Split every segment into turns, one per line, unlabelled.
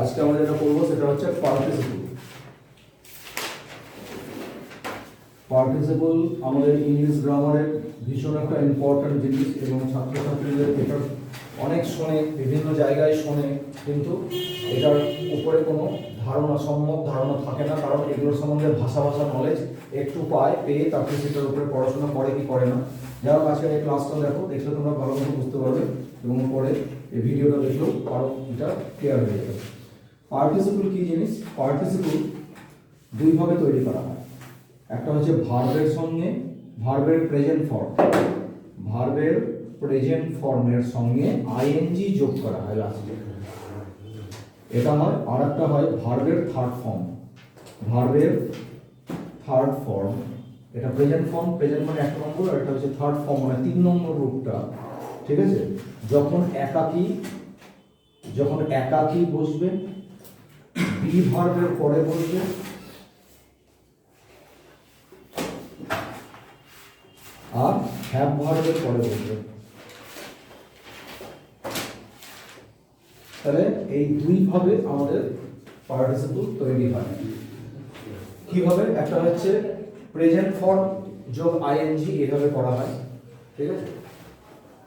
আজকে আমরা যেটা করবো সেটা হচ্ছে পার্টিসিপল। পার্টিসিপল আমাদের ইংলিশ গ্রামারের ভীষণ একটা ইম্পর্ট্যান্ট জিনিস এবং ছাত্রছাত্রীদের এটা অনেক শোনে, বিভিন্ন জায়গায় শোনে, কিন্তু এটার উপরে কোনো সম্যক ধারণা থাকে না, কারণ এগুলোর সম্বন্ধে ভাষা নলেজ একটু পেয়ে তারপরে সেটার উপরে পড়াশোনা করে কি করে না। যারা আজকে এই ক্লাসটা দেখলে তোমরা ভালো মতো বুঝতে পারবে এবং পরে এই ভিডিওটা দেখলেও আরও এটা ক্লিয়ার হয়ে যাবে। পার্টিসিপল কি জিনিস? পার্টিসিপল দুইভাবে তৈরি করা হয়। একটা হচ্ছে ভার্বের সঙ্গে, ভার্বের প্রেজেন্ট ফর্ম, ভার্বের প্রেজেন্ট ফর্মের সঙ্গে আইএনজি যোগ করা হয় লাস্টে, এটা হয়। আর একটা হয় ভার্বের থার্ড ফর্ম, ভার্বের থার্ড ফর্ম, এটা প্রেজেন্ট ফর্ম, প্রেজেন্ট মানে 1 নম্বর, আর এটা হচ্ছে থার্ড ফর্ম মানে 3 নম্বর রূপটা। ঠিক আছে? যখন একাকী বসবে, বি ভার্বের পরে বসবে, আর হ্যাভ ভার্বের পরে বসবে। তাহলে এই দুইভাবে আমাদের পার্টিসিপল তৈরি হয়। কিভাবে? একটা হচ্ছে প্রেজেন্ট ফর্ম যোগ আইএনজি, এভাবে করা হয়। ঠিক আছে?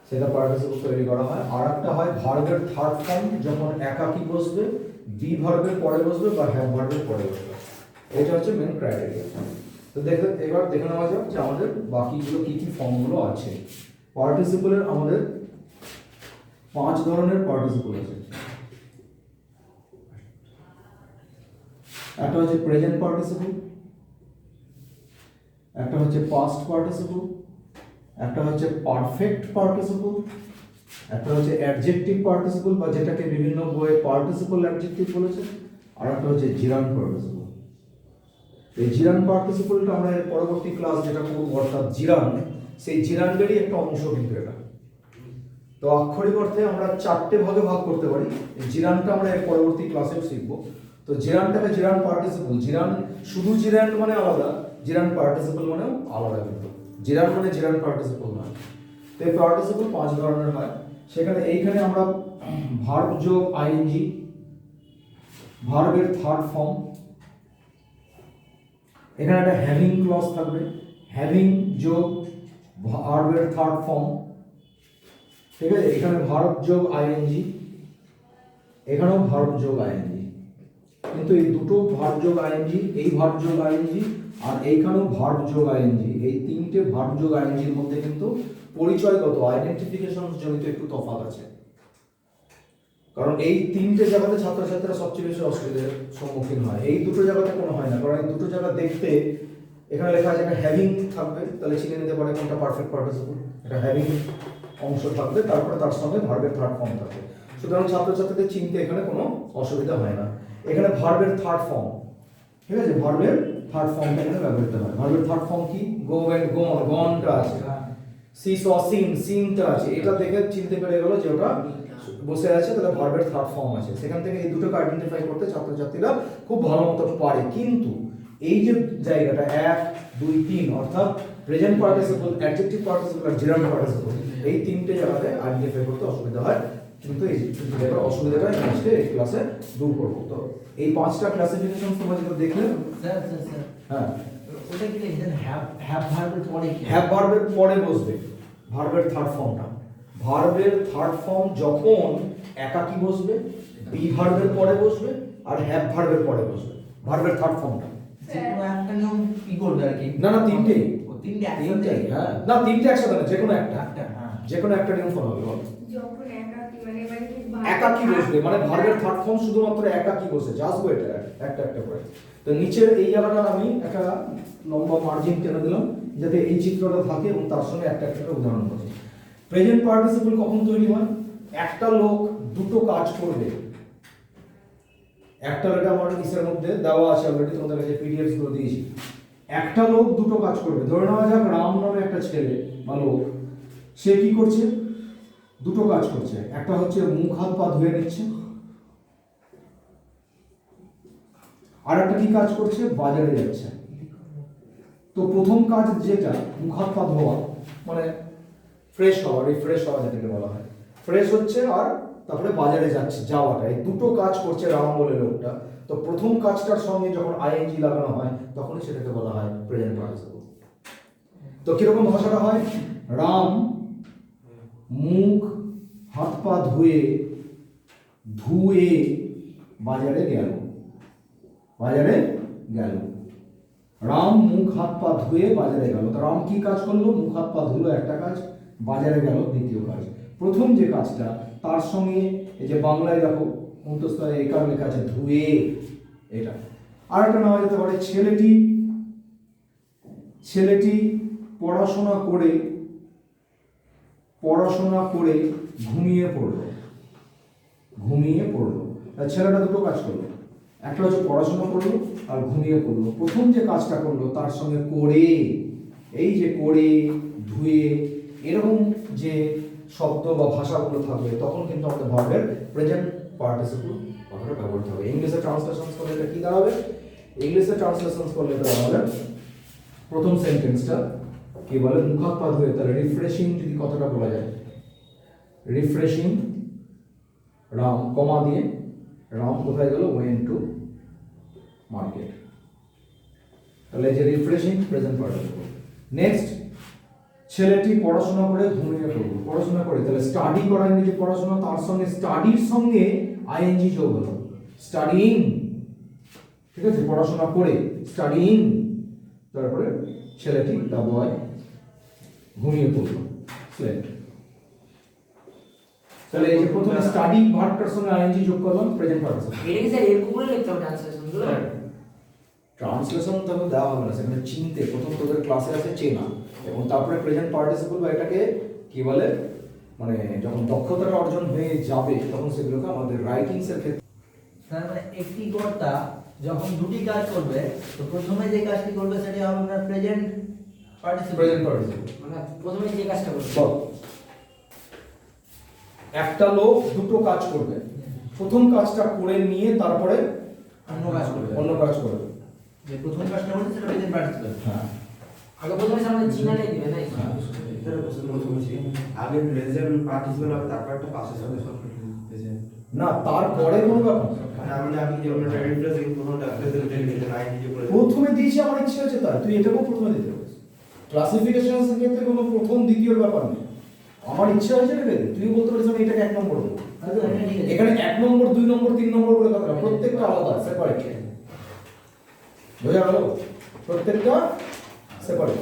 সেটা পার্টিসিপল তৈরি করা হয়। আর একটা হয় ভার্বের থার্ড ফর্ম, যখন একাকী বসবে, বি ভার্বের পরে বসবে বা হ্যাভ ভার্বের পরে বসবে। এটা হচ্ছে মেন ক্রাইটেরিয়া। তো এবার দেখে নেওয়া যাক যে আমাদের বাকিগুলো কি কি ফর্মগুলো আছে। পার্টিসিপলের আমাদের 5 ধরনের পার্টিসিপল আছে। একটা হচ্ছে প্রেজেন্ট পার্টিসিপল, একটা হচ্ছে পাস্ট পার্টিসিপল, একটা হচ্ছে পারফেক্ট পার্টিসিপল, একটা হচ্ছে অ্যাডজেক্টিভ পার্টিসিপল বা যেটাকে বিভিন্ন বইয়ে পার্টিসিপল অ্যাডজেক্টিভ বলেছে, আর একটা হচ্ছে জিরান্ড পার্টিসিপল। এই জিরান্ড পার্টিসিপলটা আমরা এর পরবর্তী ক্লাস যেটা করব, অর্থাৎ জিরান্ড, সেই জিরান্ডেরই একটা অংশ কিন্তু এটা। তো আক্ষরিক অর্থে আমরা 4টে ভাগে ভাগ করতে পারি। এই জিরান্ডটা আমরা এর পরবর্তী ক্লাসেও শিখব। তো জিরান্ডটাকে জিরান্ড পার্টিসিপল, জিরান্ড শুধু জিরান্ড মানে আলাদা, জিরান্ড পার্টিসিপল মানেও আলাদা, কিন্তু জিরান্ড মানে জিরান্ড পার্টিসিপল নয়। তো এই পার্টিসিপল 5 ধরনের হয়। এইখানে আমরা ভার্ব যোগ আইএনজি, ভার্বের থার্ড ফর্ম, এখানে একটা হ্যাভিং ক্লজ থাকবে, হ্যাভিং যোগ ভার্বের থার্ড ফর্ম। ঠিক আছে? এখানে ভার্ব যোগ আইএনজি, এখানেও ভার্ব যোগ আইএনজি, কিন্তু এই দুটো ভার্ব যোগ আইএনজি, এই ভার্ব যোগ আইএনজি আর এইখানেও ভার্ব যোগ আইএনজি, এই 3টে ভার্ব যোগ আইএনজির মধ্যে কিন্তু পরিচয়গত আইডেন্টিফিকেশন জনিত একটু তফাৎ আছে। কারণ এই 3টে জায়গাতে ছাত্রছাত্রীরা সবচেয়ে বেশি অসুবিধার সম্মুখীন হয়। এই দুটো জায়গাতে কোনো হয় না, কারণ এই দুটো জায়গা দেখতে এখানে লেখা আছে একটা হ্যাভিং থাকবে, তাহলে চিনে নিতে পারে কোনটা পারফেক্ট পার্টিসিপল। এটা হ্যাভিং অংশ থাকবে, তারপরে তার সঙ্গে ভার্বের থার্ড ফর্ম থাকবে। সুতরাং ছাত্রছাত্রীদের চিনতে এখানে কোনো অসুবিধা হয় না। এখানে ভার্বের থার্ড ফর্ম, ঠিক আছে, ভার্বের থার্ড ফর্মটা এখানে ব্যবহৃত হয়। ভার্বের থার্ড ফর্ম কি? গো এন্ড গন, গনটা আছে, সি স সিন, সিনটা আছে, এটা দেখে চিনতে পেরে গেল যে ওটা বসে আছে, তাহলে ভার্বের থার্ড ফর্ম আছে। সেখান থেকে এই দুটোকে আইডেন্টিফাই করতে ছাত্রছাত্রীরা খুব ভালো মতো পারে। কিন্তু এই যে জায়গাটা 1, 2, 3 অর্থাৎ প্রেজেন্ট পার্টিসিপল, অ্যাডজেক্টিভ পার্টিসিপল আর জিরান্ড পার্টিসিপল, এই 3টে জায়গাতে আইডেন্টিফাই করতে অসুবিধা হয়। কিন্তু এই অসুবিধাটা নেক্সটে এই ক্লাসে দূর করবো। তো এই 5টা ক্লাসিফিকেশন তোমরা যেটা দেখলে,
স্যার
হ্যাঁ,
ওটা কি লিখেছেন? হ্যাভ ভার্বের পরে কি?
হ্যাভ ভার্বের পরে বসবে ভার্বের থার্ড ফর্মটা। ভার্বের থার্ড ফর্ম যখন একাকী বসবে, বি ভার্বের পরে বসবে আর হ্যাভ ভার্বের পরে বসবে, ভার্বের থার্ড ফর্মটা।
যে কোনো একটা নিয়ম কি করবে আর কি?
না 3টেই।
ও 3টে একসাথে?
হ্যাঁ, না 3টে একসাথে না, যে কোনো একটা,
হ্যাঁ,
যে কোনো একটা নিয়ম ফলো হবে। বল,
যখন একাকী মানে কি
একাকী বসবে মানে ভার্বের থার্ড ফর্ম শুধুমাত্র একাকী বসে আসবে, এটা একটা একটা করে। তো নিচের এই জায়গাটা আমি একটা লম্বা মার্জিন টেনে দিলাম যাতে এই চিত্রটা থাকে এবং তার সঙ্গে একটা একটা উদাহরণ বসে। প্রেজেন্ট পার্টিসিপল কখন তৈরি হয়? একটা লোক দুটো কাজ করবে। একটা এটা আমার ইসের মধ্যে দেওয়া আছে অলরেডি, তোমাদের কাছে পিডিএফ গুলো দিয়েছি। একটা লোক দুটো কাজ করবে। ধরে নেওয়া যাক রাম নামে একটা ছেলে বা লোক, সে কি করছে? দুটো কাজ করছে। একটা হচ্ছে মুখ হাত পা ধুয়ে নিচ্ছে, আর একটা কি কাজ করছে? বাজারে যাচ্ছে। তো প্রথম কাজ যেটা মুখ হাত পা ধোয়া মানে ফ্রেশ হওয়া, রিফ্রেশ হওয়া যেটাকে বলা হয়, ফ্রেশ হচ্ছে আর তারপরে বাজারে যাচ্ছে, যাওয়াটা, এই দুটো কাজ করছে রাম বলে লোকটা। তো প্রথম কাজটার সঙ্গে যখন আইএনজি লাগানো হয় তখনই সেটাকে বলা হয় প্রেজেন্ট পার্টিসিপল। তো কিরকম ভাষাটা হয়, রাম মুখ হাত পা ধুয়ে ধুয়ে বাজারে গেল, বাজারে গেল। রাম মুখ হাত পা ধুয়ে বাজারে গেল। তো রাম কি কাজ করলো, মুখ হাত পা ধুলো একটা কাজ, বাজারে গেল দ্বিতীয় কাজ। প্রথম যে কাজটা তার সঙ্গে এই যে বাংলায় দেখো অন্তঃস্থলে একার লেখা আছে ধুয়ে, এটা। আর একটা নেওয়া যেতে পারে ছেলেটি, ছেলেটি পড়াশোনা করে ঘুমিয়ে পড়লো, ঘুমিয়ে পড়লো। ছেলেটা দুটো কাজ করলো, একটা হচ্ছে পড়াশোনা করলো আর ঘুমিয়ে পড়লো। প্রথম যে কাজটা করলো তার সঙ্গে করে, এই যে করে ধুয়ে এরকম যে শব্দ বা ভাষাগুলো থাকবে তখন কিন্তু আমাদের ভার্বের প্রেজেন্ট পার্টিসিপল কথাটা ব্যবহৃত হবে। ইংলিশে ট্রান্সলেশন করলে এটা কি দাঁড়াবে, ইংলিশে ট্রান্সলেশন করলে এটা দাঁড়াবে প্রথম সেন্টেন্সটা কি বলে, মুখ হাত পা ধুয়ে, তাহলে রিফ্রেশিং যদি কথাটা বলা যায়, রিফ্রেশিং রাম কমা দিয়ে, রাম কোথায় গেল, ওয়েন্ট টু মার্কেট। তাহলে যে রিফ্রেশিং প্রেজেন্ট পার্টিসিপল। নেক্সট, ছেলেটি পড়াশোনা করে ঘুমিয়ে পড়ল, পড়াশোনা করে, তাহলে স্টাডি করা ইংরেজি পড়াশোনা, তার সঙ্গে স্টাডির সঙ্গে আইএনজি যোগ হলো, স্টাডিং, ঠিক আছে, পড়াশোনা করে স্টাডিং, তারপরে ছেলেটি দা বয় ঘুমিয়ে পড়লো, স্লেপ্ট। তাহলে এই যে প্রথমে স্টাডি ভার্বটার সঙ্গে আইএনজি যোগ করলাম, প্রেজেন্ট পার্টিসিপল।
এটা কি স্যার এরকম করে লিখতে হবে ট্রান্সলেশন গুলো?
ট্রান্সলেশন তো দেওয়া হবে না, সেখানে চিনতে প্রথম তোদের ক্লাসে আছে চেনা, এবং তারপরে প্রেজেন্ট পার্টিসিপল বা এটাকে কি বলে, মানে যখন দক্ষতাটা অর্জন হয়ে যাবে তখন সেগুলোকে আমাদের রাইটিংস এর ক্ষেত্রে।
তার মানে একটি কর্তা যখন দুটি কাজ করবে তো প্রথমে যে কাজটি করবে সেটা হবে আপনার প্রেজেন্ট পার্টিসিপল।
প্রেজেন্ট পার্টিসিপল
মানে প্রথমে যে কাজটা করবে,
বল, একটা লোক দুটো কাজ করবে, প্রথম কাজটা করে নিয়ে তারপরে
অন্য কাজ করবে,
অন্য কাজ করবে।
যে প্রথম কাজটা করবে সেটা প্রেজেন্ট পার্টিসিপল।
হ্যাঁ
আগে প্রথমে সামনে চিহ্নটাই দিবে না?
আগে প্রেজেন্ট পার্টিসিপল হবে, তারপর একটা পাসের সাথে প্রেজেন্ট।
না, তারপরে কোনো ব্যাপার না।
মানে আমি যেমন রিপ্লেসিং কোনটা প্রেজেন্ট টেন্স আইডি করে
প্রথমে দিয়েছি আমার ইচ্ছে হচ্ছে তাই, তুই এটাকেও প্রথমে দিতে পারিস। ক্লাসিফিকেশনের ক্ষেত্রে কোনো প্রথম দ্বিতীয়র ব্যাপার নেই, আমার ইচ্ছা হয়েছে রেখে দে, তুই বলতে পারিস আমি এটাকে 1 নম্বর দেবো। এখানে 1 নম্বর 2 নম্বর 3 নম্বর বলে কথা না, প্রত্যেকটা আলাদা সেপারেট, বোঝা গেল, প্রত্যেকটা সেপারেট।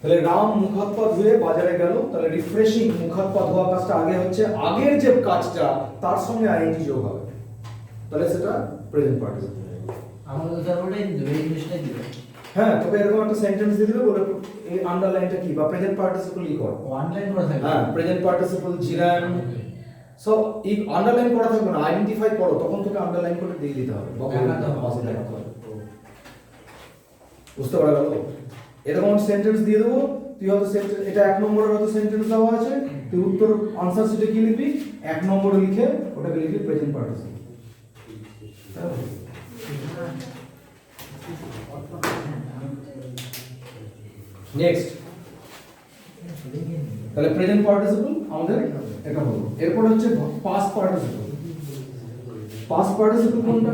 তাহলে রাম মুখ হাত পা ধুয়ে বাজারে গেল, তাহলে রিফ্রেশিং মুখ হাত পা ধোয়া কাজটা আগে হচ্ছে, আগের যে কাজটা তার সঙ্গে আইএনজি যোগ হবে, তাহলে সেটা প্রেজেন্ট পার্টিসিপল।
আমাদের তো স্যার ওটাই দিবে, ইংলিশটাই দিবে।
হ্যাঁ, তবে এরকম একটা সেন্টেন্স দিয়ে দিলে বলে এই আন্ডারলাইনটা কি বা প্রেজেন্ট পার্টিসিপল ই কর,
অনলাইন করে থাকবে।
হ্যাঁ প্রেজেন্ট পার্টিসিপল জিরান সব এই আন্ডারলাইন করা থাকবে না, আইডেন্টিফাই করো তখন তোকে আন্ডারলাইন করে দিয়ে দিতে হবে বা
দেখাতে হবে।
পাশে দেখাতে হবে। বুঝতে পারা গেল? এরকম সেন্টেন্স দিয়ে দেবো, তুই হয়তো এটা 1 নম্বরের হয়তো সেন্টেন্স দেওয়া আছে, তুই উত্তর আনসার শিটে কি লিখবি, 1 নম্বরে লিখে ওটাকে লিখবি প্রেজেন্ট পার্টিসিপল। নেক্সট, তাহলে প্রেজেন্ট পার্টিসিপল আমাদের এটা হলো। এরপর হচ্ছে পাস্ট পার্টিসিপল। পাস্ট পার্টিসিপল কোনটা?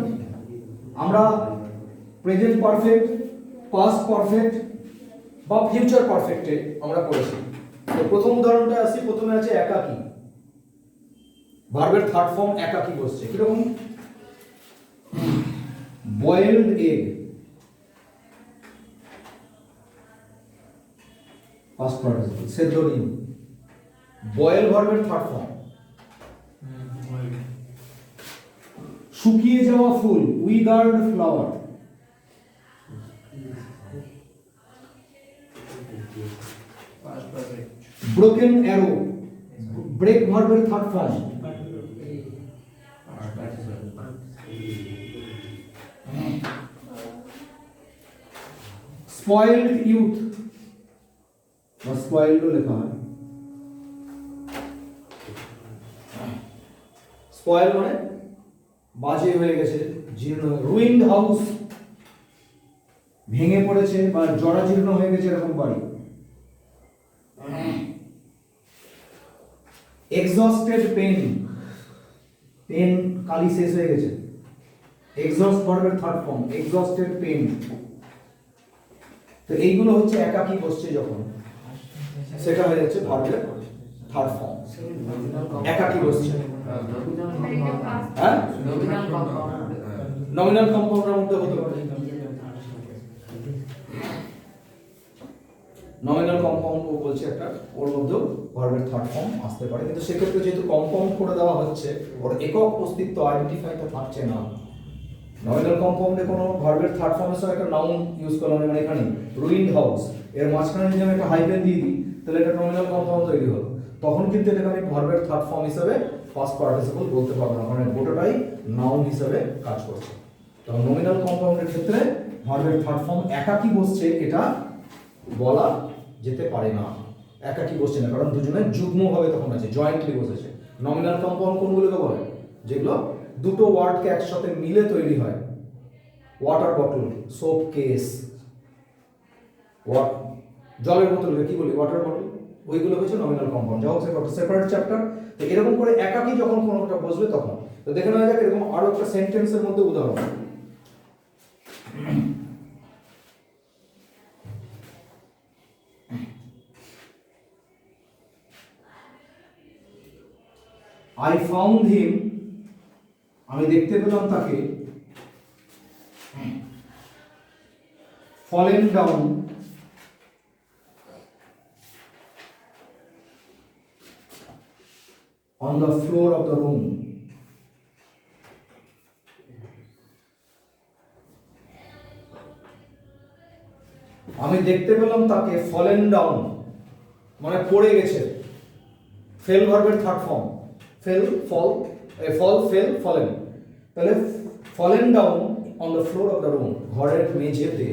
আমরা প্রেজেন্ট পারফেক্ট, পাস্ট পারফেক্ট বা ফিউচার পারফেক্টে আমরা করেছি। তো প্রথম উদাহরণটা আসি, প্রথমে আছে একাকী, ভার্বের থার্ড ফর্ম একাকী বসছে, কিরকম, বয়েলড এগ, পাস্ট পার্টিসিপল, সেদ্ধ ডিম, বয়েল ভার্বের থার্ড ফর্ম। শুকিয়ে যাওয়া ফুল, withered flower, broken arrow, break ভার্বের থার্ড ফর্ম। স্পয়েলড ইউথ বা স্পয়েলডও লেখা হয়, স্পয়েল মানে বাজে হয়ে গেছে, জীর্ণ, রুইন্ড হাউস, ভেঙে পড়েছে বা জরাজীর্ণ হয়ে গেছে এরকম বাড়ি। এক্সস্টেড পেন, পেন কালি শেষ হয়ে গেছে, এক্সস্ট ভার্বের থার্ড ফর্ম, এক্সস্টেড পেন। তো এইগুলো হচ্ছে একাকী বসছে যখন, সেটা হয়ে যাচ্ছে ভার্বের থার্ড ফর্ম, একাকী বসছে। হ্যাঁ, নমিনাল কম্পাউন্ডের মধ্যে হতে পারে, নমিনাল কম্পাউন্ড ও বলছে একটা, ওর মধ্যেও ভার্বের থার্ড ফর্ম আসতে পারে, কিন্তু সেক্ষেত্রে যেহেতু কম্পাউন্ড করে দেওয়া হচ্ছে, ওর একক অস্তিত্ব আইডেন্টিফাইটা থাকছে না। নমিনাল কম্পাউন্ডে কোনো ভার্বের থার্ড ফর্মের সঙ্গে একটা নাউন ইউজ করলাম, মানে এখানে রুইন্ড হাউস, এর মাঝখানে যদি আমি একটা হাইফেন দিয়ে দিই তাহলে এটা নমিনাল কম্পাউন্ড তৈরি হলো, তখন কিন্তু এটাকে আমি ভার্বের থার্ড ফর্ম হিসেবে ফার্স্ট পার্টিসিপল বলতে পারবো না, কারণ গোটাটাই নাউন হিসেবে কাজ করছে। তো নমিনাল কম্পাউন্ডের ক্ষেত্রে ভার্বের থার্ড ফর্ম একাকী বসছে এটা বলা যেতে পারে না, একাকী বসছে না, কারণ দুজনে যুগ্মভাবে তখন আছে, জয়েন্টলি বসেছে। নমিনাল কম্পাউন্ড কোনগুলোকে বলে? যেগুলো দুটো ওয়ার্ডকে একসাথে মিলে তৈরি হয়, ওয়াটার বটল, সোপ কেস, জলের বোতলকে কি বলি? ওয়াটার বটল, ওইগুলো হচ্ছে নমিনাল কম্পাউন্ড। যা হোক সেটা সেপারেট চ্যাপ্টার। তো এরকম করে একাকী যখন কোনোটা বসবে তখন, তো দেখে নেওয়া যাক এরকম আরো একটা সেন্টেন্সের মধ্যে উদাহরণ। I found him, আমি দেখতে পেলাম তাকে, fallen down on the floor of the room. আমি দেখতে পেলাম তাকে fallen down মানে পড়ে গেছে, ফেল ভার্বের থার্ড ফর্ম, ফেল, ফল, ফল, ফেল, ফলেন। তাহলে fallen down on the floor of the room, ঘরের মেঝেতে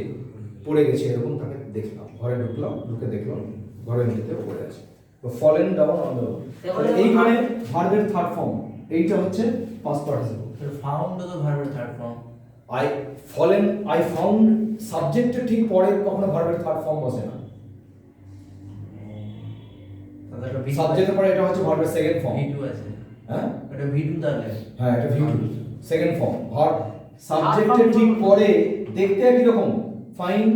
পড়ে গেছে, এরকম তাকে দেখলাম, ঘরে ঢুকলাম, ঢুকে দেখলাম ঘরের মেঝেতে পড়ে আছে। তো fallen down on the room, এইখানে ভার্বের থার্ড ফর্ম, এইটা হচ্ছে পাস্ট পার্টিসিপল।
ফাউন্ড তো ভার্বের থার্ড ফর্ম।
আই ফাউন্ড সাবজেক্টের ঠিক পরে কখনো ভার্বের থার্ড ফর্ম বসে না, সাবজেক্টের পরে এটা হচ্ছে ভার্বের সেকেন্ড ফর্ম।
ভিটু আছে,
হ্যাঁ
এটা ভিটু তাহলে।
হ্যাঁ, এটা ভিটু সেকেন্ড ফর্ম। ভার্ব সাবজেক্টের ঠিক পরে দেখতে একই রকম, ফাইন্ড,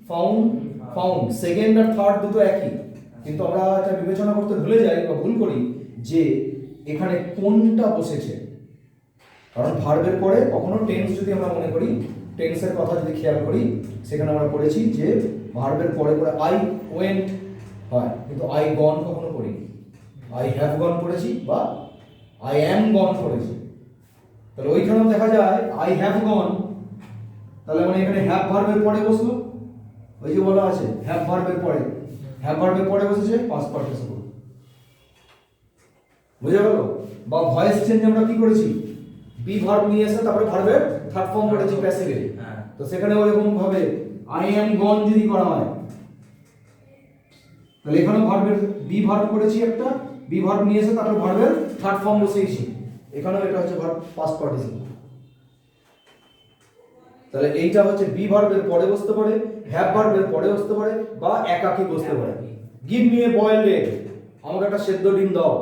ফাউন্ড, ফাউন্ড, সেকেন্ড আর থার্ড দুটো একই, কিন্তু আমরা এটা বিবেচনা করতে ভুলে যাই বা ভুল করি যে এখানে কোনটা বসেছে। কারণ ভার্বের পরে কখনো টেন্স যদি আমরা মনে করি, টেন্সের কথা যদি খেয়াল করি, সেখানে আমরা পড়েছি যে ভার্বের পরে পরে আই ওয়েন্ট হয়, কিন্তু আই গন কখনো করি, আই হ্যাভ গন পড়েছি বা আই অ্যাম গন পড়েছি। তাহলে ওইখানেও দেখা যায় আই হ্যাভ গন, তাহলে মানে এখানে হ্যাভ ভার্বের পরে বসলো, ওই যে বলা আছে হ্যাভ ভার্বের পরে, হ্যাভ ভার্বের পরে বসেছে পাস্ট পার্টিসিপল, বুঝা গেল? বা ভয়েস চেঞ্জ আমরা কি করেছি, বি ভার্ব নিয়ে এসে তারপরে ভার্বের থার্ড ফর্ম করেছি প্যাসিভে। তো সেখানে ওইরকম ভাবে আই অ্যাম গন যদি করা হয়, তাহলে এখানে ভার্বের বি ভার্ব করেছি একটা, বি ভার্ব নিয়ে এসে তারপরে ভার্বের থার্ড ফর্ম বসিয়েছি, এখানেও এটা হচ্ছে ভার্ব পাস্ট পার্টিসিপল। তাহলে এইটা হচ্ছে বি ভার্বের পরে বসতে পারে, হ্যাভ ভার্বের পরে বসতে পারে, বা একাকী বসতে পারে। Give me a boiled egg, আমাকে একটা সেদ্ধ ডিম দাও।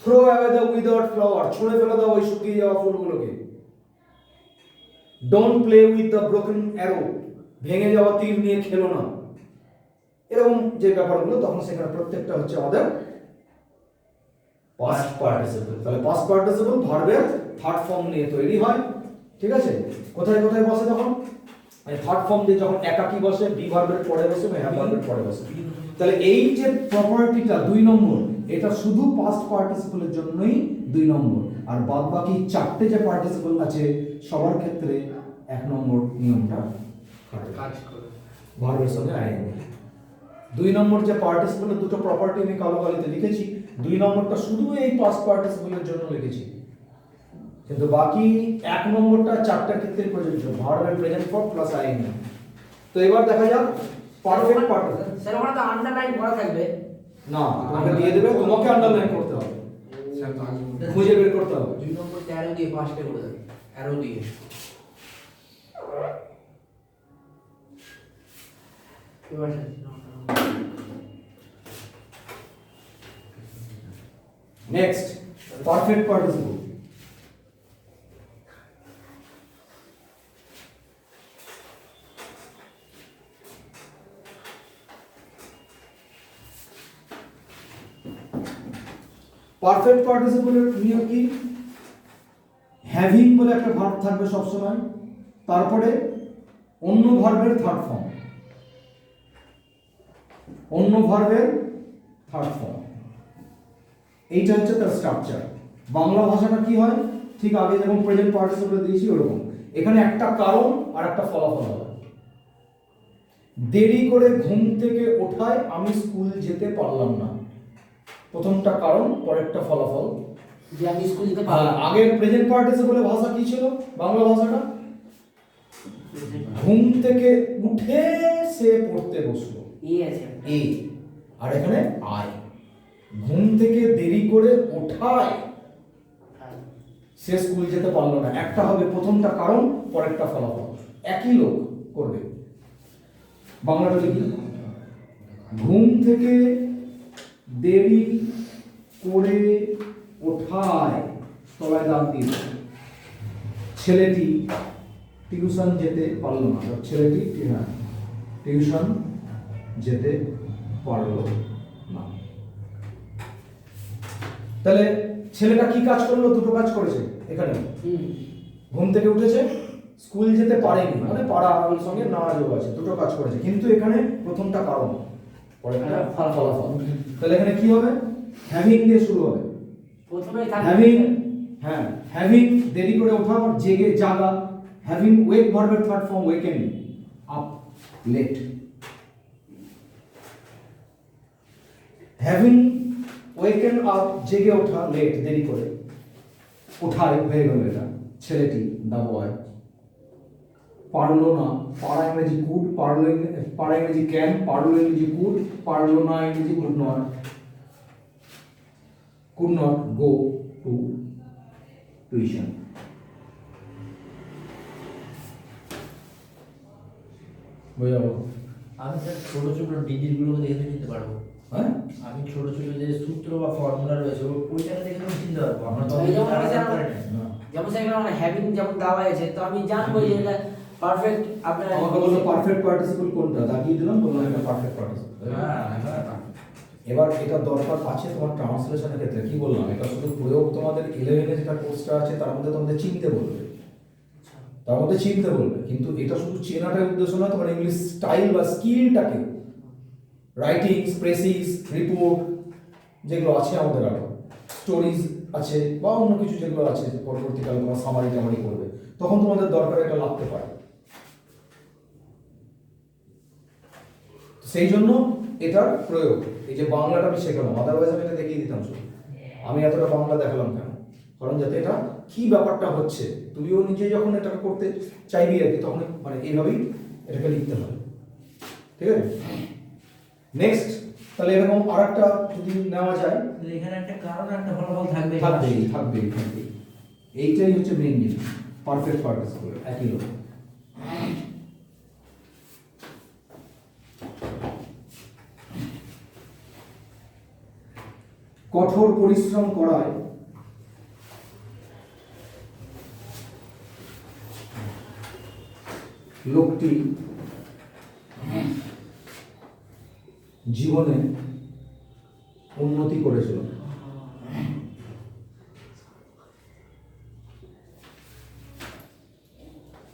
থ্রো অ্যাওয়ে দ্য উইদাউট ফ্লাওয়ার, ছুঁড়ে ফেলে দাও ওই শুকিয়ে যাওয়া ফুলগুলোকে। Don't play with the broken arrow, ভেঙে যাওয়া তীর নিয়ে খেলো না। এরকম যে ব্যাপারগুলো, তখন সেখানে প্রত্যেকটা হচ্ছে আমাদের পাস্ট পার্টিসিপল। তাহলে পাস্ট পার্টিসিপল ভার্বের থার্ড ফর্ম নিয়ে তৈরি হয়, ঠিক আছে? কোথায় কোথায় বসে তখন? থার্ড ফর্ম দিয়ে যখন একাকী বসে, বি ভার্বের পরে বসে বা হ্যাভ ভার্বের পরে বসে। তাহলে এই যে প্রপার্টিটা 2 নম্বর, এটা শুধু পাস্ট পার্টিসিপলের জন্যই 2 নম্বর, আর বাদ বাকি 4টে যে পার্টিসিপল আছে সবার ক্ষেত্রে 1 নম্বর নিয়মটা কাজ করে, ভার্বের সঙ্গে আইএনজি। 2 নম্বর যে পার্টিসিপলের দুটো প্রপার্টি আমি কালো কালিতে লিখেছি, 2 নম্বরটা শুধু এই পাস্ট পার্টিসিপলের জন্য লিখেছি, কিন্তু বাকি 1 নম্বরটা 4টার ক্ষেত্রে প্রযোজ্য, ভার্বের প্রেজেন্ট ফর্ম প্লাস আইএনজি। তো এবার দেখা যাক পারফেক্ট পার্টিসিপল।
স্যার ওখানে তো আন্ডারলাইন করা থাকবে
না, তোমাকে দিয়ে দেবে, তোমাকে আন্ডারলাইন করতে হবে, খুঁজে বের করতে হবে।
2 নম্বর অ্যারো দিয়ে পাঁচটা করে দেবে, অ্যারো দিয়ে। এবার
নেক্সট পারফেক্ট পার্টিসিপল। পারফেক্ট পার্টিসিপলের নিয়ম কি? হ্যাভিং বলে একটা ভার্ব থাকবে সবসময়, তারপরে অন্য ভার্বের থার্ড ফর্ম, অন্য ভার্বের থার্ড ফর্ম, এইটা হচ্ছে তার স্ট্রাকচার। বাংলা ভাষাটা কি হয়, ঠিক আগে যেমন প্রেজেন্ট পার্টিসিপল দিয়েছি ওরকম, এখানে একটা কারণ আর একটা ফলাফল হবে। দেরি করে ঘুম থেকে ওঠায় আমি স্কুল যেতে পারলাম না, প্রথমটা কারণ পরেরটা ফলাফল।
যে আমি স্কুল যেতে
আর
পারলাম
আগের প্রেজেন্ট পার্টিসিপলের ভাষা কি ছিল বাংলা ভাষাটা? ঘুম থেকে উঠে সে পড়তে বসলো,
এই আছে
এ, আর এখানে আয়। ঘুম থেকে দেরি করে ওঠায় সে স্কুল যেতে পারলো না, একটা হবে প্রথমটা কারণ পরেরটা ফলাফল, একই লোক করবে। বাংলাটা লিখি, ঘুম থেকে দেরি করে ওঠায়, তলায় দাম দিয়ে ছেলেটি টিউশন যেতে পারলো না, ছেলেটি টিউশন যেতে পারলো না। তাহলে ছেলেটা কি কাজ করলো? দুটো কাজ করেছে এখানে। ঘুম থেকে উঠেছে, স্কুল যেতে পারেনি, মানে পারা ওর সঙ্গে না যোগ আছে, দুটো কাজ করেছে, কিন্তু এখানে প্রথমটা কারণ পরেরটা ফলাফল। তাহলে এখানে কি হবে? হ্যাভিং দিয়ে শুরু হবে।
প্রথমে
হ্যাভিং, হ্যাঁ হ্যাভিং দেরি করে ওঠা, জেগে জাগা। হ্যাভিং ওয়েক ভার্বের third form woken, up, late. Having woken up, জেগে ওঠা, লেট দেরি করে, ওঠায় হয়ে গেল এটা। ছেলেটি দা বয় পারলো না, পারা ইংরেজি কুড, পারা ইংরেজি ক্যান, পারলো ইংরেজি কুড, পারলো না ইংরেজি could not, could not go to tuition. বুঝাবো?
আমি স্যার ছোট ছোট ডিজিট গুলো দেখে চিনতে পারবো।
হ্যাঁ,
আমি ছোট ছোট যে সূত্র বা ফর্মুলা রয়েছে ওইটাকে দেখে আমি চিনতে পারবো। আমরা তো
এই যেমন
আলাদা
আছে
করে নেই।
যেমন স্যার এখানে হ্যাভিং যেমন দেওয়া আছে, তো আমি জানবো যে এটা পারফেক্ট আপনার
আমাকে বললো পারফেক্ট পার্টিসিপল কোনটা, দেখিয়ে দিলাম, বললাম এটা পারফেক্ট পার্টিসিপল। এবার এটা দরকার আছে তোমার ট্রান্সলেশনের ক্ষেত্রে। কি বললাম, এটা শুধু প্রয়োগ তোমাদের 11 এ যেটা কোর্সটা আছে তার মধ্যে তোমাদের চিনতে বলবে, তার মধ্যে চিনতে বলবে, কিন্তু এটা শুধু চেনাটাই উদ্দেশ্য না, তোমার ইংলিশ স্টাইল বা স্কিলটাকে, রাইটিং, প্রেসিস, রিপোর্ট যেগুলো আছে আমাদের, আরো স্টোরিজ আছে বা অন্য কিছু যেগুলো আছে পরবর্তীকালে তোমার সামারি টামারি করবে, তখন তোমাদের দরকার এটা লাগতে পারে। সেই জন্য এটার প্রয়োগ, এই যে বাংলাটা আমি শেখালাম, আদারওয়াইজ আমি এটা দেখিয়ে দিতাম শুধু। আমি এতটা বাংলা দেখালাম কেন? কারণ যাতে এটা কি ব্যাপারটা হচ্ছে, তুমিও নিজে যখন এটাকে করতে চাইবি আর কি, তখন মানে এইভাবেই এটাকে লিখতে হবে। ঠিক আছে, নেক্সট। তাহলে এরকম আর একটা যদি নেওয়া যায়,
এখানে একটা কারণ একটা ফলাফল থাকবে।
থাকবেই। এইটাই হচ্ছে মেইন জিনিস পারফেক্ট পার্টিসিপল, একই লোক। কঠোর পরিশ্রম করায় লোকটি জীবনে উন্নতি করেছিল।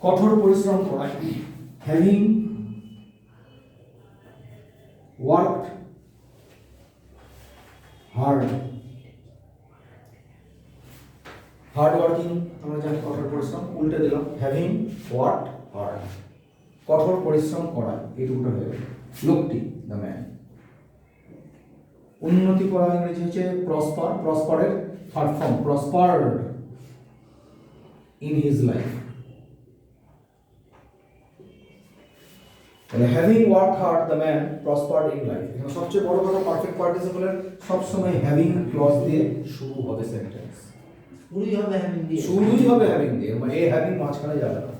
কঠোর পরিশ্রম করায়, having worked hard, hard working আমরা জানি কঠোর পরিশ্রম, উল্টে দিলাম হ্যাভিং ওয়ার্কড হার্ড, কঠোর পরিশ্রম করা, এইটুকুটা হয়ে গেল। লোকটি দ্য ম্যান। উন্নতি করা ইংরেজি হচ্ছে প্রসপার, প্রসপারের third form prospered in his life. তাহলে having work hard the man prospered in life. এখানে সবচেয়ে বড় কথা পারফেক্ট পার্টিসিপলের সবসময় হ্যাভিং ক্লজ দিয়ে শুরু হবে সেন্টেন্স,
শুরুই হবে হ্যাভিং দিয়ে।
শুরুই হবে হ্যাভিং দিয়ে, মানে এই হ্যাভিং মাঝখানে যাবে না।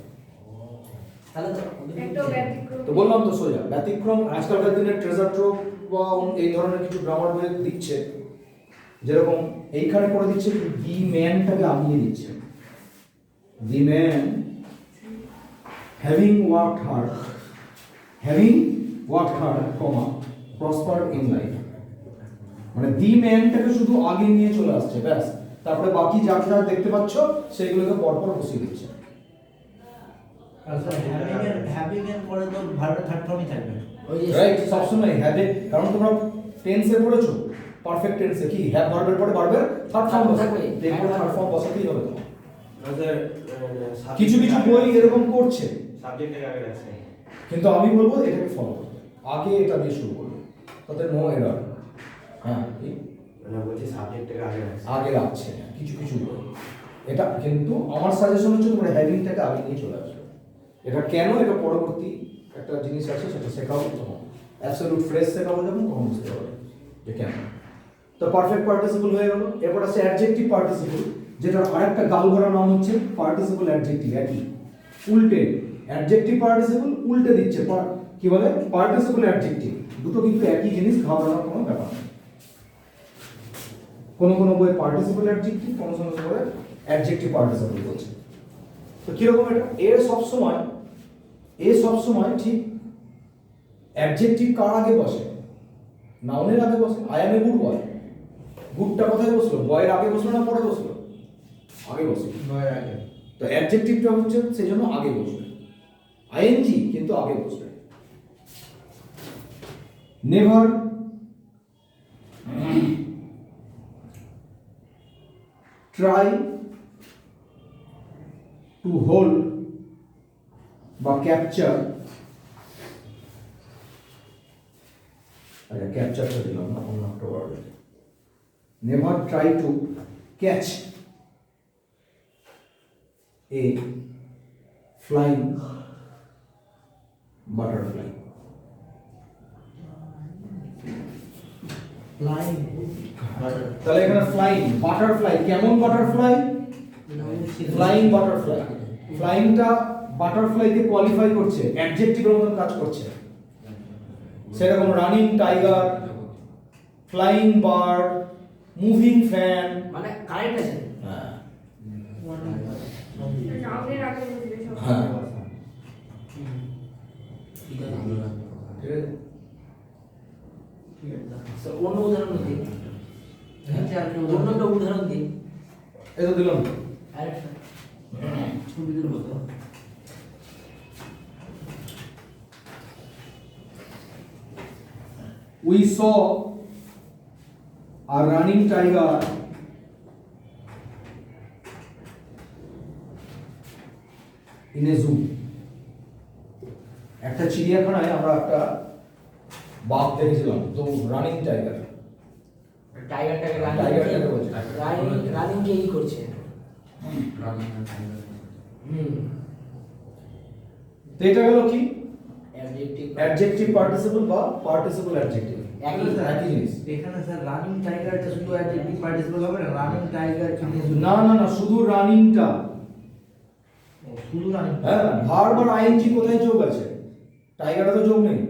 তাহলে তো
একটাও ব্যতিক্রম
তো বললাম তো সোজা ব্যতিক্রম। আজকালকার দিনে ট্রেজার ট্রোভ বা এই ধরনের কিছু গ্রামার বই দিচ্ছে, যেরকম এইখানে করে দিচ্ছে দি ম্যানটাকে আগিয়ে দিচ্ছে, the man having worked hard comma prospered in life, মানে দি ম্যানটাকে শুধু আগে নিয়ে চলে আসছে ব্যাস, তারপরে বাকি যা যা দেখতে পাচ্ছ সেগুলোকে পরপর বসিয়ে দিচ্ছে।
হ্যাভিং এর পরে তো ভার্বের থার্ড ফর্মই থাকবে।
ওই যে
রাইট, সবসময় হ্যাভে, কারণ তোমরা টেন্সে পড়েছো পারফেক্ট টেন্সে কি হ্যাভ ভার্বের পরে ভার্বের থার্ড ফর্ম
থাকবে।
এরপর থার্ড ফর্ম বসাতেই হবে তোমার।
আমাদের
কিছু কিছু বই এরকম করছে,
সাবজেক্টের আগে আছে।
কিন্তু আমি বলবো এটাকে ফলো করবে, আগে এটা দিয়ে শুরু করবে, তাতে নো এরর। হ্যাঁ,
মানে বলছি সাবজেক্টের আগে আছে।
আগে রাখছে না কিছু কিছু বই, এটা কিন্তু আমার সাজেশন হচ্ছে তোমরা হ্যাভিংটাকে আগে নিয়ে চলে আসবে। এটা কেন, এটা পরবর্তী একটা জিনিস আছে সেটা শেখাবো তখন, অ্যাবসলিউট ফ্রেজ শেখাবো যখন তখন বুঝতে পারবে যে কেন। তো পারফেক্ট পার্টিসিপল হয়ে গেল, এরপর আছে অ্যাডজেক্টিভ পার্টিসিপল, যেটা আরেকটা গালভরা নাম হচ্ছে পার্টিসিপল অ্যাডজেক্টিভ। একই উল্টে অ্যাডজেক্টিভ পার্টিসিপল উল্টে দিচ্ছে, কি বলে পার্টিসিপল অ্যাডজেক্টিভ, দুটো কিন্তু একই জিনিস, ঘাবড়ানোর কোনো ব্যাপার নেই। কোনো কোনো বই পার্টিসিপল অ্যাডজেক্টিভ, কোনো কোনো বই অ্যাডজেক্টিভ পার্টিসিপল বলছে। তো কিরকম এটা, এ সবসময় ঠিক অ্যাডজেক্টিভ কার আগে বসে, নাউনের আগে বসে। I am a good boy, গুডটা কোথায় বসলো, বয়ের আগে বসলো না পরে বসলো, আগে বসলো।
বয়ের আগে।
তো অ্যাডজেক্টিভটা হচ্ছে সেই জন্য আগে বসবে, আইএনজি কিন্তু আগে বসবে। নেভার ট্রাই টু হোল্ড বা ক্যাপচার, আচ্ছা ক্যাপচারটা দিলাম না, অন্য একটা word. Never try to catch a flying butterfly.
Flying
তাহলে এখানে ফ্লাইং বাটারফ্লাই, কেমন বাটারফ্লাই, ফ্লাইং বাটারফ্লাই। ফ্লাইংটা বাটারফ্লাইকে কোয়ালিফাই করছে, অ্যাডজেক্টিভের মতন কাজ করছে। সেরকম running tiger, flying bird, moving fan,
মানে কারেন্ট আছে।
হ্যাঁ
নাউনের আগে বসবে সব।
হ্যাঁ
ঠিক আছে।
ঠিক আছে।
তো অন্য উদাহরণ দিই। অন্য একটা উদাহরণ দিই।
এই তো দিলাম।
আরেকটা
ছবিদের মতো।
We saw a running tiger in a zoo. একটা চিড়িয়াখানায় আমরা একটা বাঘ দেখেছিলাম, তো রানিং টাইগার।
টাইগারটাকে
টাইগারটাকে বলছে।
রানিং কে ই করছে।
তো এটা হলো কি
অ্যাডজেক্টিভ
অ্যাডজেক্টিভ পার্টিসিপল বা পার্টিসিপল অ্যাডজেক্টিভ,
একই
একই জিনিস।
এখানে স্যার রানিং টাইগারটা শুধু অ্যাডজেক্টিভ পার্টিসিপল হবে না, রানিং টাইগার
না না না, শুধু রানিংটা।
শুধু রানিং।
হ্যাঁ, ভার্ব আর আইএনজি কোথায় যোগ আছে, টাইগারে তো যোগ নেই,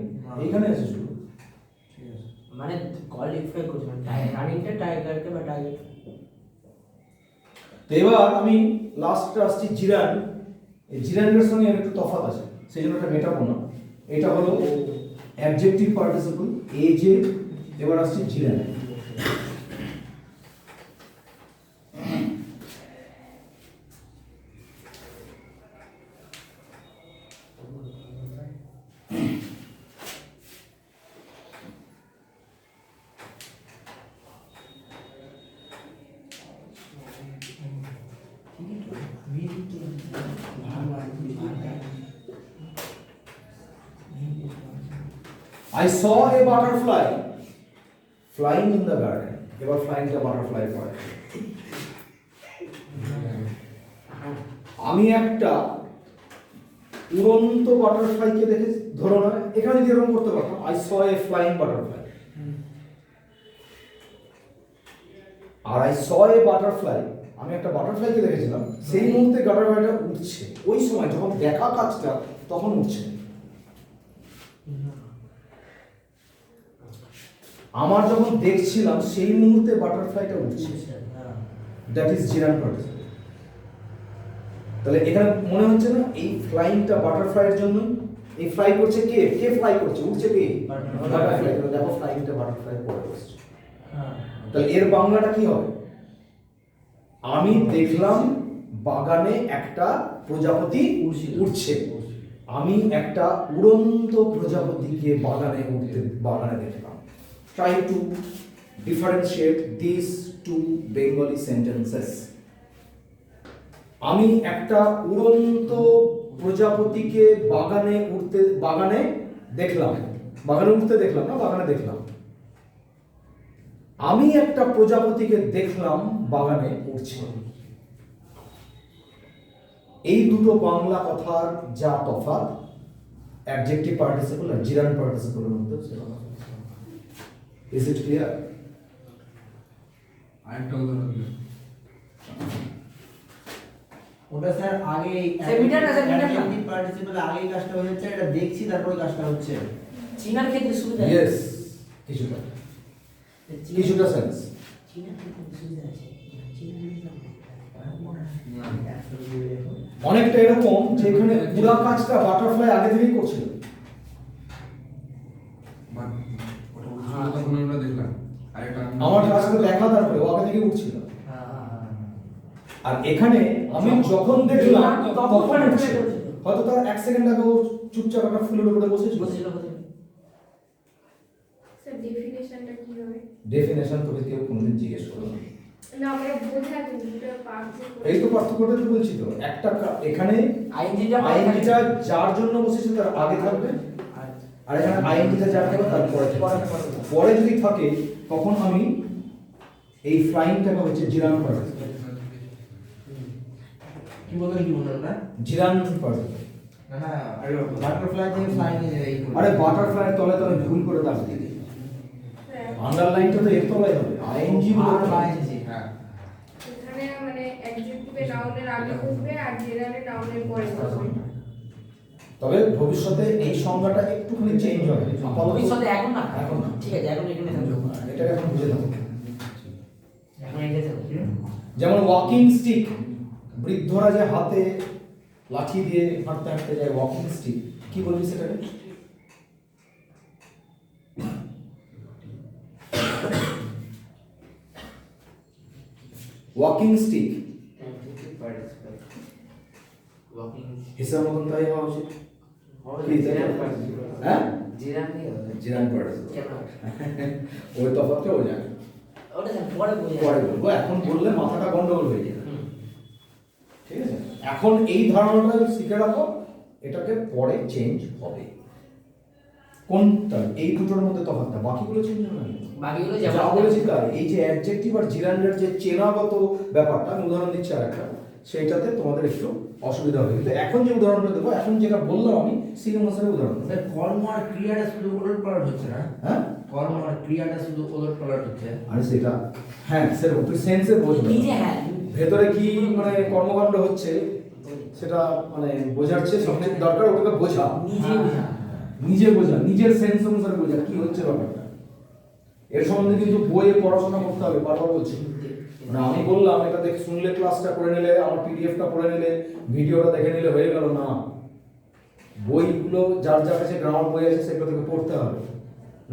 এইখানে আছে শুধু।
ঠিক আছে।
মানে কোয়ালিফাই করছে, মানে রানিংটা টাইগারকে বা টাইগার।
তো এবার আমি লাস্টে আসছি জিরান। এই জিরানের সঙ্গে একটু তফাৎ আছে, সেই জন্য এটা মেটাবো না। এটা হলো অ্যাডজেক্টিভ পার্টিসিপল এ যে, এবার আসছে জিরান। I saw a butterfly flying in the garden. এবার ফ্লাইংটা বাটারফ্লাই পড়ে। আমি একটা উড়ন্ত বাটারফ্লাইকে দেখে, ধরো না এখানে যদি এরকম করতে পারতাম, I saw a flying butterfly, R I saw a butterfly, আমি একটা বাটারফ্লাইকে দেখেছিলাম, সেই মুহূর্তে বাটারফ্লাইটা উঠছে, ওই সময় যখন দেখা কাজটা তখন উঠছে। আমার যখন দেখছিলাম সেই মুহূর্তে বাটারফ্লাইটা উঠছে,
হ্যাঁ।
That is gerund participle. তাহলে এখানে মনে হচ্ছে না এই ফ্লাইংটা বাটারফ্লাইয়ের জন্য? এই ফ্লাই করছে কে? কে ফ্লাই করছে? উঠছে কে? বাটারফ্লাই। দেখো ফ্লাইংটা বাটারফ্লাই পড়ে বসছে।
হ্যাঁ।
তাহলে এর বাংলাটা কি হবে? আমি দেখলাম বাগানে একটা প্রজাপতি উঠছে। আমি একটা উড়ন্ত প্রজাপতিকে বাগানে দেখলাম। Try to differentiate this two Bengali sentences. আমি একটা উড়ন্ত প্রজাপতিকে বাগানে দেখলাম। বাগানে উঠতে দেখলাম না, বাগানে দেখলাম। আমি একটা প্রজাপতিকে দেখলাম বাগানে উঠছে। এই দুটো বাংলা কথার যা তফাৎ অ্যাডজেক্টিভ পার্টিসিপল আর জিরান পার্টিসিপলের মধ্যে, ইজ ইট ক্লিয়ার?
আরেকটা উদাহরণ দিন।
ওটা স্যার আগে
স্যার, মিটার না, স্যার, মিটার না।
পার্টিসিপল আগে কাজটা হয়েছে, এটা দেখছি তারপরে কাজটা হচ্ছে।
চীনার ক্ষেত্রে সুবিধা
ইয়েস, কিছুটা সেন্স।
চীনার ক্ষেত্রে সুবিধা আছে।
অনেকটা এরকম যেখানে পুরা কাজটা বাটারফ্লাই আগে থেকেই করছিল।
বাট ওটা উঠছিল তখন আমরা দেখলাম। আরেকটা
আমার কাজটা দেখা তারপরে ও আগে থেকেই উঠছিল। আর এখানে আমি যখন দেখলাম তখন উঠছে। হয়তো তার 1 সেকেন্ড আগে ও চুপচাপ একটা ফুলের উপরে বসেছিল।
স্যার ডেফিনেশনটা কি হবে?
ডেফিনেশন তোকে কেউ কোনোদিন জিজ্ঞেস করবে না।
না আমরা বোঝা কিন্তু দুটো পার্থক্য।
এই তো পার্থক্যটা তো বলছি তো। একটা এখানে
আইনজিটা
আইএনজিটা যার জন্য বসেছে তার আগে থাকবে, আর এখানে আইএনজিটা যার থাকবে তার পরে থাকবে। পরে যদি থাকে তখন আমি এই ফ্লাইংটাকে হচ্ছে জিরান পার্টিসিপল।
কি বললেন না?
Gerund participle.
না না, আরে বাটারফ্লাই থেকে ফ্লাইং এই
আরে বাটারফ্লাইয়ের তলে তলে ভুল করে দাগ দিয়ে দিই।
হ্যাঁ।
আন্ডারলাইনটা তো এর তলায় হবে, আইএনজি
আর আইএনজি।
হ্যাঁ
এখানে মানে অ্যাডজেক্টিভে নাউনের আগে বসবে আর জেনারে নাউনের পরে বসবে।
তবে ভবিষ্যতে এই সংজ্ঞাটা একটুখানি চেঞ্জ হবে। আপাতত
ভবিষ্যতে এখন না,
এখন না।
ঠিক আছে, এখন এখানে থাকবে।
এটাকে এখন বুঝে নাও।
এখন এখানে থাকবে।
যেমন ওয়াকিং স্টিক, বৃদ্ধরা যে হাতে লাঠি দিয়ে হাঁটতে হাঁটতে যায়, ওয়াকিং স্টিক। কি বলবি সেটাকে? ওয়াকিং স্টিক হিসাব মতন তাই হওয়া উচিত। হ্যাঁ, জিরান পার্টিসিপল। ওই তফাৎটা ও জানে।
ওটা স্যার পরে বোঝা
পরে
যাবে।
বলবো, এখন বললে মাথাটা গন্ডগোল হয়ে যাবে। ঠিক আছে, এখন এই ধারণাটা শিখে রাখো, এটাকে পরে চেঞ্জ হবে। কোনটা? এই দুটোর মধ্যে তফাৎটা, বাকিগুলো চেঞ্জ হবে না।
বাকিগুলো
যা
যেমন
বলেছি তাই। এই যে অ্যাডজেক্টিভ আর জিরান্ডের যে চেনাগত ব্যাপারটা, আমি উদাহরণ দিচ্ছি আরেকটা, সেইটাতে তোমাদের একটু অসুবিধা হবে। কিন্তু এখন যে উদাহরণটা দেবো, এখন যেটা বললাম আমি সেই অনুসারে উদাহরণ দেবো।
স্যার কর্ম আর ক্রিয়াটা শুধু ওলট পালট হচ্ছে না?
হ্যাঁ,
কর্ম আর ক্রিয়াটা শুধু ওলট পালট হচ্ছে।
আরে সেটা হ্যাঁ সেরকম তুই সেন্সে বুঝবে
নিজে, হ্যাঁ
ভেতরে কি মানে কর্মকাণ্ড হচ্ছে সেটা মানে বোঝার চেয়ে সবচেয়ে দরকার ওটাকে বোঝা।
নিজে বোঝা।
নিজে বোঝা, নিজের সেন্স অনুসারে বোঝা কি হচ্ছে ব্যাপারটা। এর সম্বন্ধে কিন্তু বইয়ে পড়াশোনা করতে হবে, বারবার বলছি। মানে আমি বললাম এটা দেখে শুনলে, ক্লাসটা করে নিলে, আমার পিডিএফটা পড়ে নিলে, ভিডিওটা দেখে নিলে হয়ে গেল না। বইগুলো যার যার কাছে গ্রামার বই আছে সেগুলো থেকে পড়তে হবে।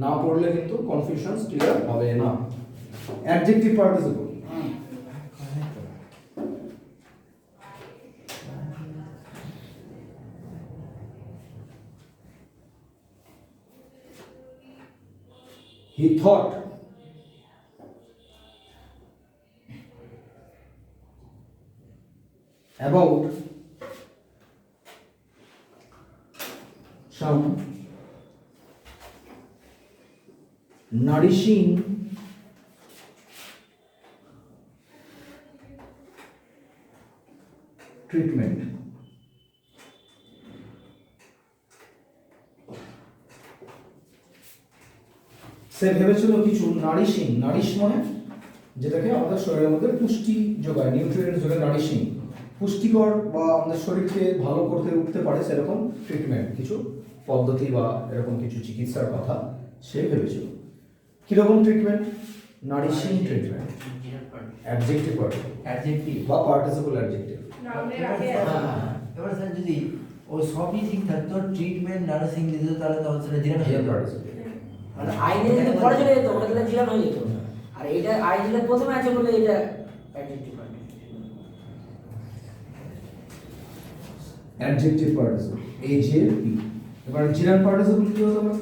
না পড়লে কিন্তু কনফিউশন ক্লিয়ার হবে না। Adjective participle, he thought, about some nourishing treatment. সে ভেবেছিল কিছু নারিশিং, নারিশ মানে যেটাকে আমাদের শরীরের মধ্যে পুষ্টি যোগায়, নিউট্রিয়েন্ট যোগায়, নারিশিং পুষ্টিকর বা আমাদের শরীরকে ভালো করতে উঠতে পারে সেরকম ট্রিটমেন্ট, কিছু পদ্ধতি বা এরকম কিছু চিকিৎসার কথা সে ভেবেছিল। কিরকম treatment? Nourishing treatment, adjective particle
adjective.
বা পার্টিসিপল অ্যাডজেক্টিভ।
নাউনের আগে
এবার স্যার যদি ওই সবই ঠিক থাকতো, ট্রিটমেন্ট নার্সিং দিত, তাহলে তখন সেটা জিরান হয়ে যেত।
পার্টিসিপল
মানে আইনে যদি পরে চলে যেত ওটা তাহলে জিরান হয়ে যেত। আর এটা আইন যেটা প্রথমে আছে বলে এটা adjective particle.
Adjective participle A J P. এবার জিরান পার্টিসিপল কি হতে পারে?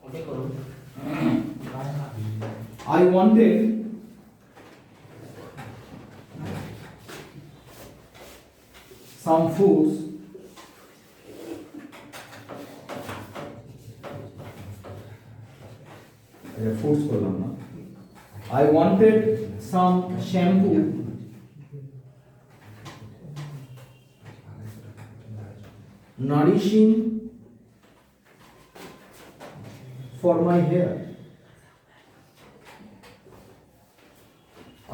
ওটাই করুন।
I wanted some foods foods করলাম না। I wanted some shampoo nourishing for my hair.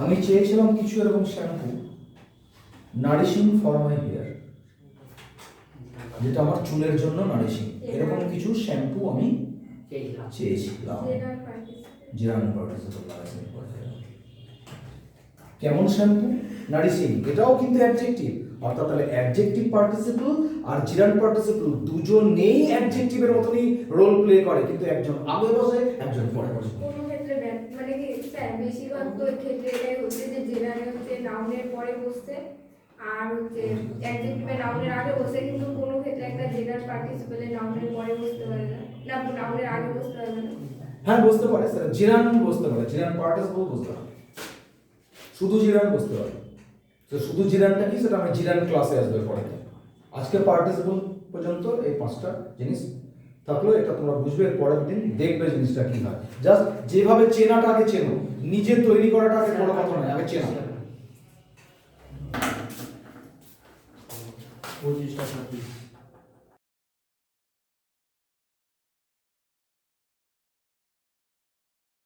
আমি চেয়েছিলাম কিছু এরকম shampoo nourishing for my hair, যেটা আমার চুলের জন্য নারিশিং, এরকম কিছু শ্যাম্পু আমি চেয়েছিলাম। জিরান পার্টিসিপল লাগাইছে। কেমন শ্যাম্পু? নারিশিং। এটাও কিন্তু অ্যাডজেক্টিভ, অর্থাৎ তাহলে অ্যাডজেক্টিভ পার্টিসিপল আর জিরান পার্টিসিপল দুজনেই অ্যাডজেক্টিভের মতনই রোল প্লে করে, কিন্তু একজন আগে বসে একজন পরে বসে।
কোনো ক্ষেত্রে মানে কি স্যার বেশিরভাগ তো ক্ষেত্রে এটাই হচ্ছে যে জেনারে হচ্ছে নাউনের পরে বসছে আর হচ্ছে অ্যাডজেক্টিভে নাউনের আগে বসে, কিন্তু কোনো ক্ষেত্রে একটা জেনার পার্টিসিপেলে নাউনের পরে বসতে পারে না, না নাউনের আগে বসতে পারবে না।
হ্যাঁ বসতে পারে স্যার, জিরান বসতে পারে, জিরান পার্টিসিপল বসতে পারে, শুধু জিরান বসতে পারে। তো শুধু জিরানটা কি সেটা আমি জিরান ক্লাসে আসবে পরে। আজকে পার্টিসিপল পর্যন্ত এই 5টা জিনিস থাকলো, এটা তোমরা বুঝবে, পরের দিন দেখবে জিনিসটা কি হয়। জাস্ট যেভাবে চেনাটা আগে চেনো, নিজে তৈরি করাটা আগে বড় কথা নয়, আগে চেনা।
25টা 26